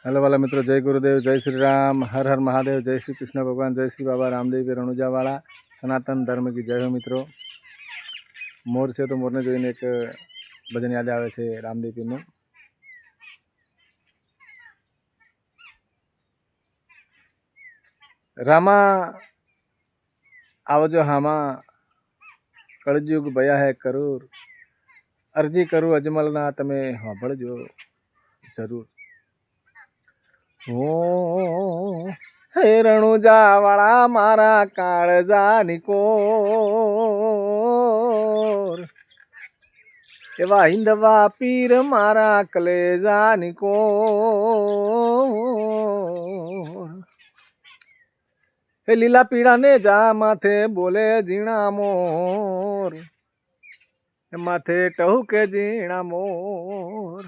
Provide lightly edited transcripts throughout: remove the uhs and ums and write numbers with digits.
Hello वाला मित्रों, जय गुरुदेव, जय श्री राम, हर हर महादेव, जय श्री कृष्ण भगवान, जय श्री बाबा रामदेव रણુજાવાળા। सनातन धर्म की जय हो मित्रों। मोर છે તો મોરને જોઈને એક ભજન યાદ આવે છે રામદેવ પીરનું। રામા आवजो हामा, कलयुग भया है करूर। अर्जी करूँ अजमलना तमे सांभळजो जरूर। हो हे રણુજાવાળા मारा काळजानी कोर, एवा हिंदवा पीर मारा कलेजानी कोर। हे लीला पीड़ा ने जा माथे बोले जीणा मोर, माथे टहुके जीणा मोर।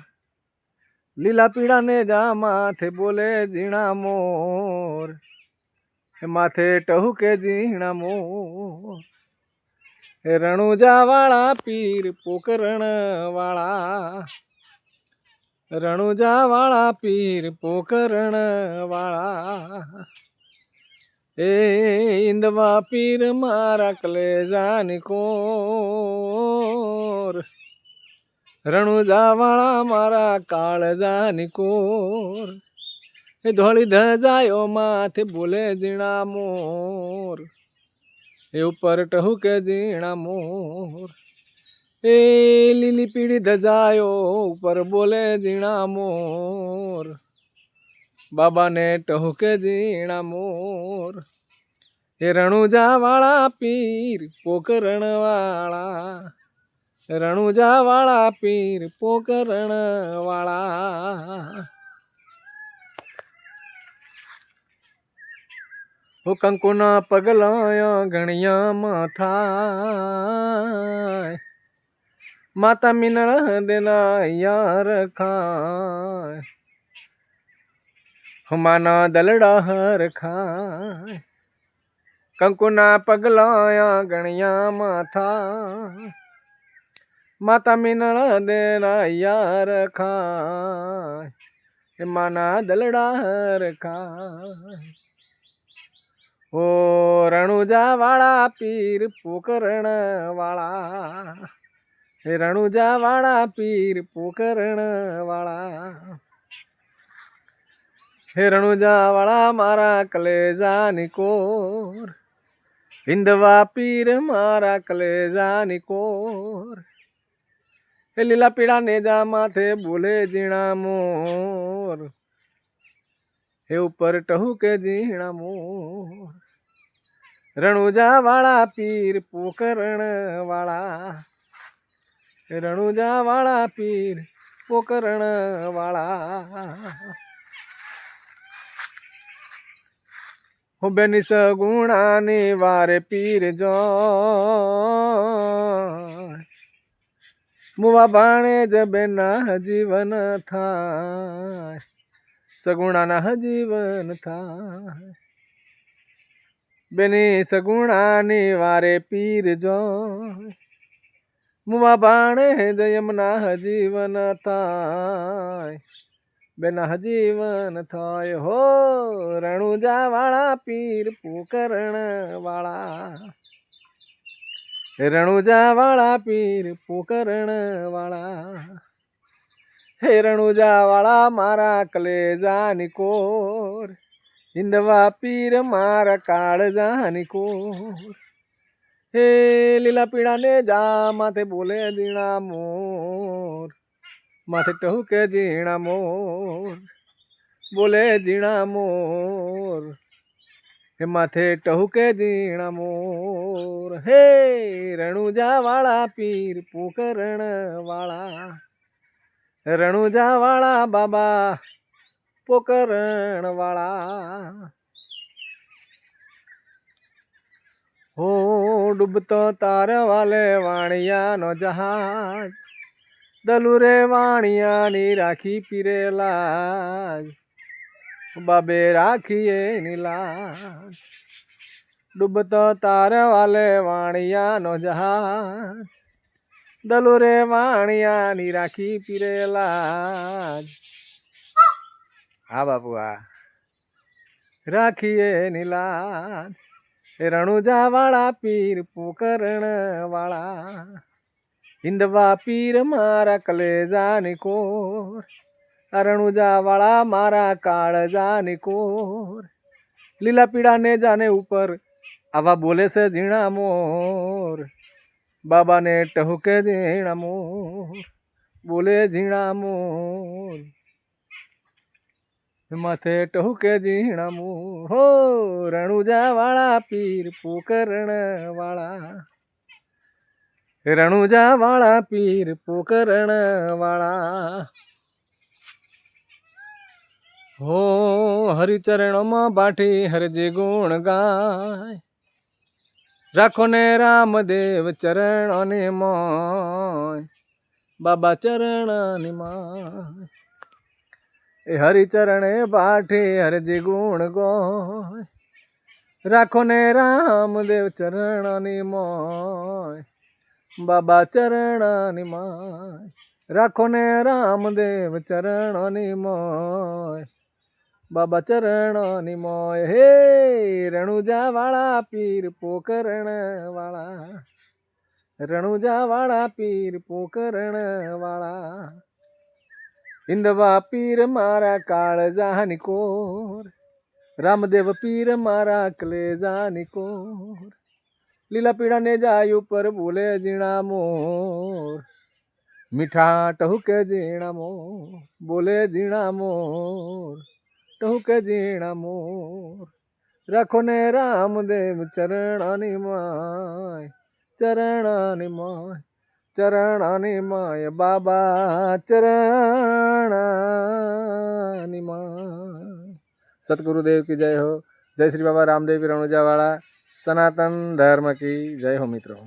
लीला पीड़ा ने जा माथे बोले जीणा मोर, माथे टहुके जीणा मोर। રણુજાવાળા पीर पोकरण वाला, રણુજાવાળા पीर पोकरण वाला। ए इंदवा पीर मारा कलेजानी कोर, રણુજાવાળા मारा काळजानी कोर। ए धोળી ધજાયો माथे बोले जीणा मोर, ए ऊपर टहुके जीणा मोर। ए लीली पीड़ी धजायो ऊपर बोले जीणा मोर, बाबा ने टहुके जीणा मोर। ए રણુજાવાળા पीर पोकरण वाला, રણુજાવાળા पीर पोकरण वाला। हो कंकुना पगलाया गणिया माथाय, माता मिनळ देना यार खाय। माना दलड़ा हर खाय, कंकुना पगलाया गणिया माथा, माता मिनळ देना यार खाय। माना दलड़ा हर खाय। ओ રણુજાવાળા पीर पोकरण वाला, રણુજાવાળા पीर पोकरण वाला। हे રણુજાવાળા मारा कलेजानी कोर, हिंदवा पीर मारा कलेजानी कोर। हे लीला पीड़ा ने जा माथे बोले जीणा मोर, हे ऊपर टहुके जीणा मोर। રણુજાવાળા पीर पोकरण वाला, રણુજાવાળા पीर पोकरण वाला। हो बेनी सगुणानी वारे पीर जोय, मुवा बाणे जबेना जीवन थाय, सगुणाना जीवन थाय। बेनी सगुणानी वारे पीर जोय, मुवा बाणे जयमना जीवन थाय, बेना जीवन थाय। हो રણુજાવાળા पीर पोकरण वाला, રણુજાવાળા पीर पोकरण वाला। हे રણુજાવાળા मारा कलेजानी कोर, हिंदवा पीर मारा काळजानी कोर। हे लीला पीड़ा ने जा माथे बोले जीणा मोर, माथे टहुके जीणा मोर, बोले जीणा मोर। हे माथे टहुके जीणा मोर। हे રણુજાવાળા पीर पोकरण वाला, રણુજાવાળા बाबा पोकरण वाला। हो डूबतो तार वाले वाणिया नो जहाज, दलुरे वाणिया नी राखी पीरे लाज, बाबे राखिए नीलाज। डूबतो तार वाले वाणिया नो जहाज, दलुरे वाणिया नी राखी पीरे लाज। હા બાપુ હા. રાખીએ નીલાજ એ રણુજા વાળા પીર પોકરણ વાળા, હિંદવા પીર મારા કલેજાની કોર, રણુજા વાળા મારા કાળજાની કોર, લીલા પીળા ને જાને ઉપર આવા બોલે છે ઝીણા મોર, બાબાને ટહુકે ઝીણા મોર, બોલે ઝીણા મોર, માથે ટહુકે ઝીણા મોર, હો રણુજા વાળા પીર પોકરણ વાળા, રણુજા વાળા પીર પોકરણ વાળા, હો હરિચરણમાં બાઠી હરજે ગુણ ગાય, રાખો ને રામદેવ ચરણોની મોય, બાબા ચરણની માય, એ હરિચરણે બાઠી હરજે ગુણ ગોય, રાખો ને રામદેવ ચરણની મોય, બાબા ચરણની માય, રાખો ને રામદેવ ચરણની મોય, બાબા ચરણની મોય, હે રણુજા વાળા પીર પોકરણ વાળા, રણુજા વાળા પીર પોકરણ વાળા, હિંદવા પીર મારા કાળજાની કોર, રામદેવ પીર મારા કલેજાની કોર, લીલા પીળા ને જાય ઉપર બોલે ઝીણા મોર, મીઠા ટહુકે ઝીણા મોર, બોલે ઝીણા મોર, ટહુકે ઝીણા મોર, રાખો ને રામદેવ ચરણની માય, ચરણની માય, ચરણની માય, બાબા ચરણની માય। सतगुरुदेव की जय हो। जय श्री बाबा रामदेव रणुजा वाला, सनातन धर्म की जय हो मित्रों।